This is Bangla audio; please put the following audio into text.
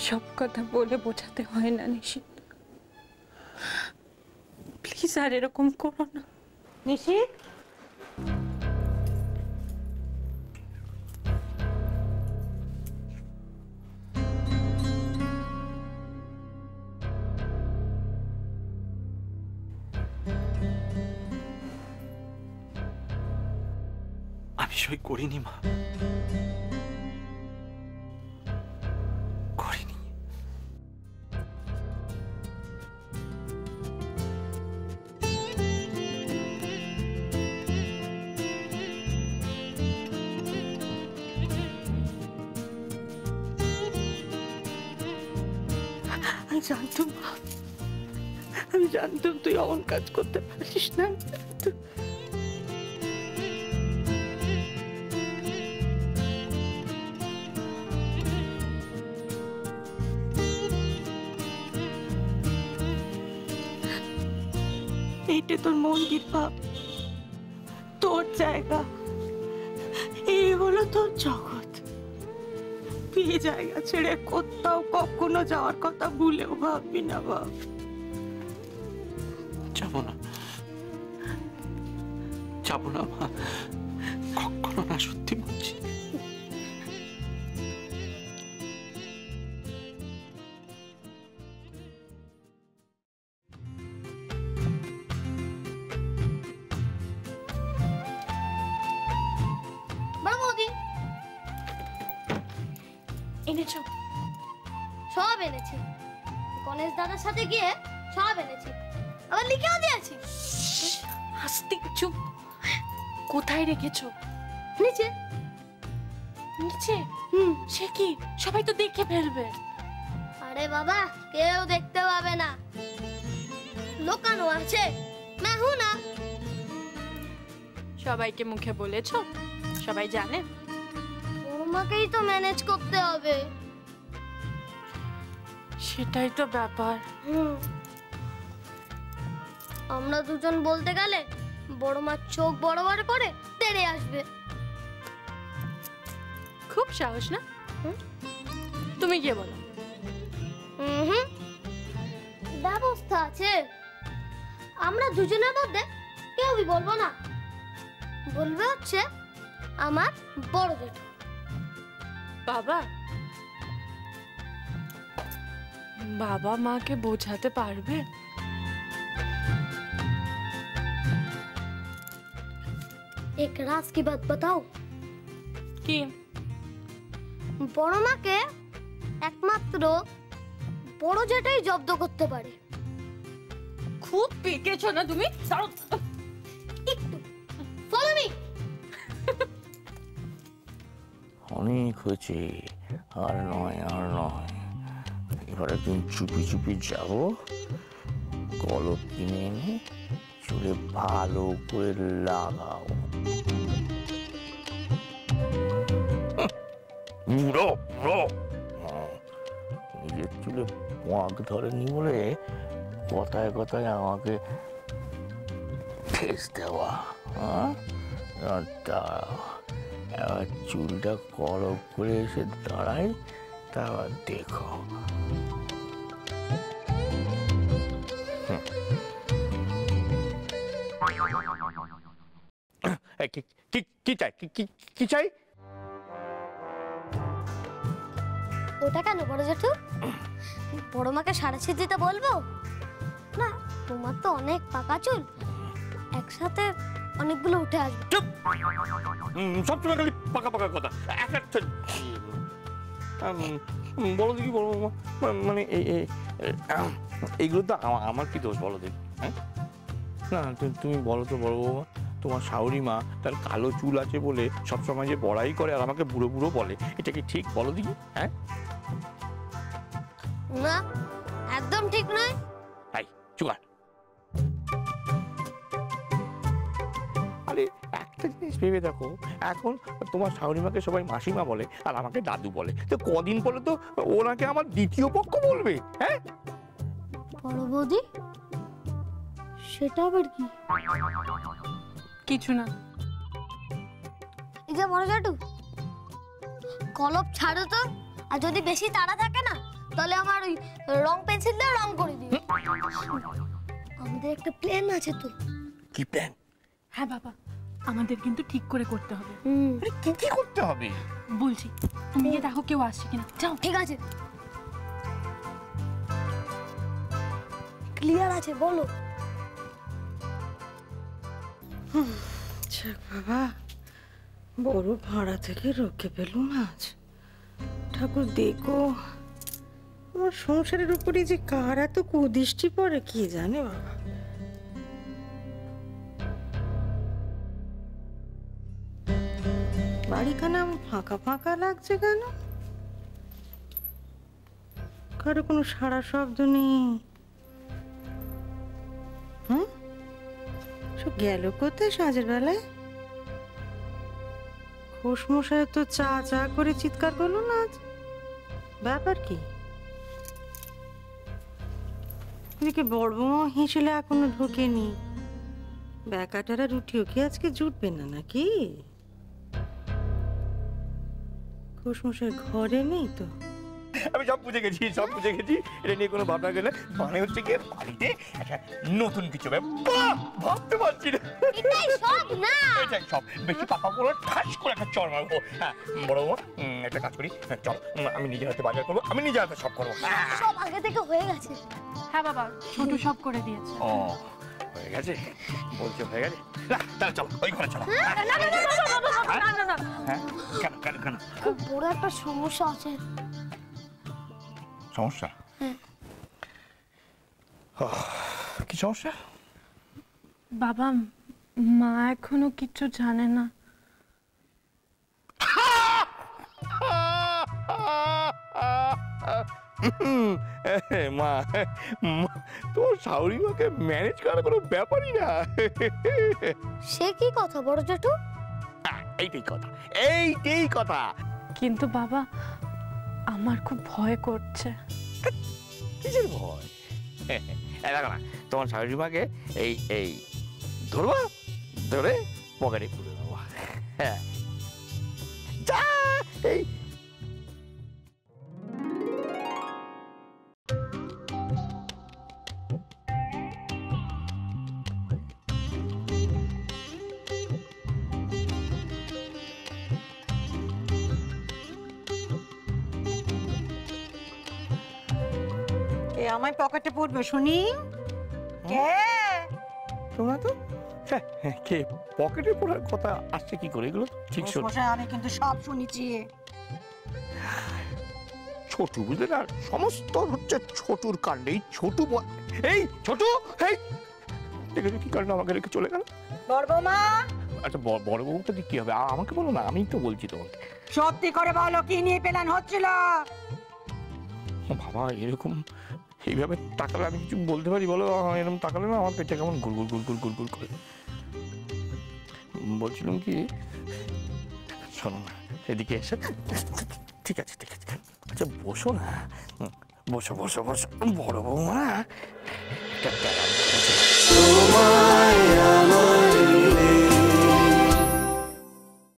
সব কথা বলে বোঝাতে হয় না নিশিত, প্লিজ আর এরকম করো না। নিশিত, আমি সই করিনি মা, করিনি। আমি জানতাম, আমি জানতাম তুই অমন কাজ করতে পারিস না। এইটা তোর মন্দির ভাব, তোর জায়গা, এই হলো তোর জগৎ। তুই এই জায়গা ছেড়ে কোথাও কখনো যাওয়ার কথা ভুলেও ভাববি না বাপ। যাবো না, যাবো না মা, কখনো না, সত্যি বলছি। এনেছো? সব এনেছি, গণেশ দাদার সাথে গিয়ে সব এনেছি, আবার লিখেও দিয়েছি। আস্তে, চুপ। কোথায় রেখেছো? নিচে। নিচে? সে কি, সবাই তো দেখে ফেলবে। আরে বাবা, কেউ দেখতে পাবে না, লুকানো আছে, मैं हूं ना। সবাইকে মুখে বলেছো? সবাই জানে? তোমাকেই তো ম্যানেজ করতে হবে। সেটাই তো ব্যাপার। আমরা দুজন বলতে গেলে বড় মা চোখ বড় বড় করে তেড়ে আসবে। খুব সাহস না? তুমি গিয়ে বলো। ব্যবস্থা আছে, আমরা দুজনের মধ্যে কেউই বলবো না, বলবে হচ্ছে আমার বড় জেঠু। বাবা, বাবা মাকে বোঝাতে পারবে? एक राज की बात बताओ। কি? বড় মাকে একমাত্র বড় জেঠাই জব্দ করতে পারে। খুব পেকেছো না তুমি? একটু ফলো মি। অনেক হয়েছে, আর নয়, আর নয়। এবার একদিন চুপি চুপি যাবো, কলপ কিনে এনে চুলে ভালো করে লাগাও। পুরো পুরো নিজের চুলে পোঁক ধরেনি বলে কথায় কথায় আমাকে ঠেস দেওয়া। এবার চুলটা কলপ করে এসে দাঁড়ায়, তারপর দেখো। কি চাই, কি চাই? ওটা কেন বড় জেঠু? বড় মাকে সারাশি দিতে বলবো না? তোমার তো অনেক পাকা চুল, একসাথে অনেকগুলো উঠে আসবে। চুপ, সবসময় খালি পাকা পাকা কথা। বলো দেখি, বলো মানে এইগুলো তো আমার কি দোষ বলো দেখি? হ্যাঁ, না তুমি বলো তো বড় বৌমা, তোমার শাশুড়ি মা তার কালো চুল আছে বলে সবসময় যে বড়াই করে আর আমাকে বুড়ো বুড়ো বলে, এটা কি ঠিক বলো দেখি? হ্যাঁ না, একদম ঠিক নয়। তাই চুকার। আরে একটা জিনিস ভেবে দেখো, এখন তোমার শাশুড়ি মাকে সবাই মাসিমা বলে আর আমাকে দাদু বলে, তো কদিন পরে তো ওনাকে আমার দ্বিতীয় পক্ষ বলবে। হ্যাঁ বড় বৌদি, সেটা আবার কি? কিছু না। এই যে বড় জেঠু, কলপ ছাড়ো তো, আর যদি বেশি তাড়া থাকে না তাহলে আমার ওই রং পেন্সিল দিয়ে রং করে দিও। আমাদের একটা প্ল্যান আছে তো। কি প্ল্যান? হ্যাঁ বাবা, আমাদের কিন্তু ঠিক করে করতে হবে। আরে কি কি করতে হবে বলছি, তুমি গিয়ে দেখো কেউ আসছে কিনা, যাও। ঠিক আছে, ক্লিয়ার আছে, বলো। যাক বাবা, বড় ভাড়া থেকে রক্ষে পেলুম আজ। ঠাকুর দেখো, আমার সংসারের উপরে যে কার এত কুদৃষ্টি পড়ে কে জানে বাবা। বাড়িখানা ফাঁকা ফাঁকা লাগছে কেন? কারো কোনো সাড়া শব্দ নেই। হ্যাঁ, সব গেল কোথায় সাঁঝের বেলায়? খোশমশাই তো চা চা করে চিৎকার করলো না আজ, ব্যাপার কি? এদিকে বড় বৌমা হিসেলে এখনো ঢোকেনি। ব্যাকাটারা রুটিও কি আজকে জুটবে না নাকি? খোশমশাই ঘরে নেই তো? আমি সব বুঝে গেছি, সব বুঝে গেছি। এটা নিয়ে কোনো ভাবনা গেলে মানে হচ্ছে গিয়ে বাড়িতে একটা নতুন কিছু হবে। বাহ, ভাবতে পারছি না। এটাই সব না, এটাই সব। বেশি পাপা করে ঠাস করে একটা চড় মারবো। হ্যাঁ বড় বৌমা, একটা কাজ করি, চল আমি নিজের হাতে বাজার করবো, আমি নিজের হাতে সব করবো। সব আগে থেকে হয়ে গেছে। হ্যাঁ বাবা, ছোট সব করে দিয়েছে। ও হয়ে গেছে, বলছে হয়ে গেছে। না তাহলে চলো ওই ঘরে চলো। হ্যাঁ কেন কেন কেন? খুব বড় একটা সমস্যা আছে। সমস্যা? কি সমস্যা? বাবা, মা এখনো কিছু জানে না। মা, তোর শাশুড়ি মাকে ম্যানেজ করার কোনো ব্যাপারই না। সে কি কথা বড় জেঠু? এইটাই কথা, এইটাই কথা। কিন্তু বাবা, আমার খুব ভয় করছে। কিসের ভয়? দেখো না, তোমার শাশুড়ি মাকে এই এই ধরবা, ধরে পকেটে পুরে দেবো। হ্যাঁ যা এই কে আমায় পকেটে পড়বে শুনি? কে? তোমরা তো কে পকেটে পড়ার কথা আসছে কি করে? এগুলো ঠিক শোন। মশাই, আমি কিন্তু সব শুনেছি। ছোটু বুঝলে না, সমস্ত হচ্ছে ছোটুর কাণ্ডে। এই ছোটু এই ছোটু, এই দেখেছো কি কারণে আমাকে রেখে চলে গেল? বড় বৌমা, আচ্ছা বড় বউটা কি হবে? আমাকে বলো না, আমি তো বলছি তোমাকে। সত্যি করে বলো, কি নিয়ে প্ল্যান হচ্ছিল? বাবা এরকম এইভাবে তাকালে আমি কিছু বলতে পারি বলো? এরকম তাকালে না আমার পেটে কেমন গুড় গুড় গুড় গুড় গুড় গুড় করে। বলছিলাম কি, শোনো না, এদিকে এসে। ঠিক আছে ঠিক আছে, আচ্ছা বসো না, বসো বসো বসো। বড় বৌমা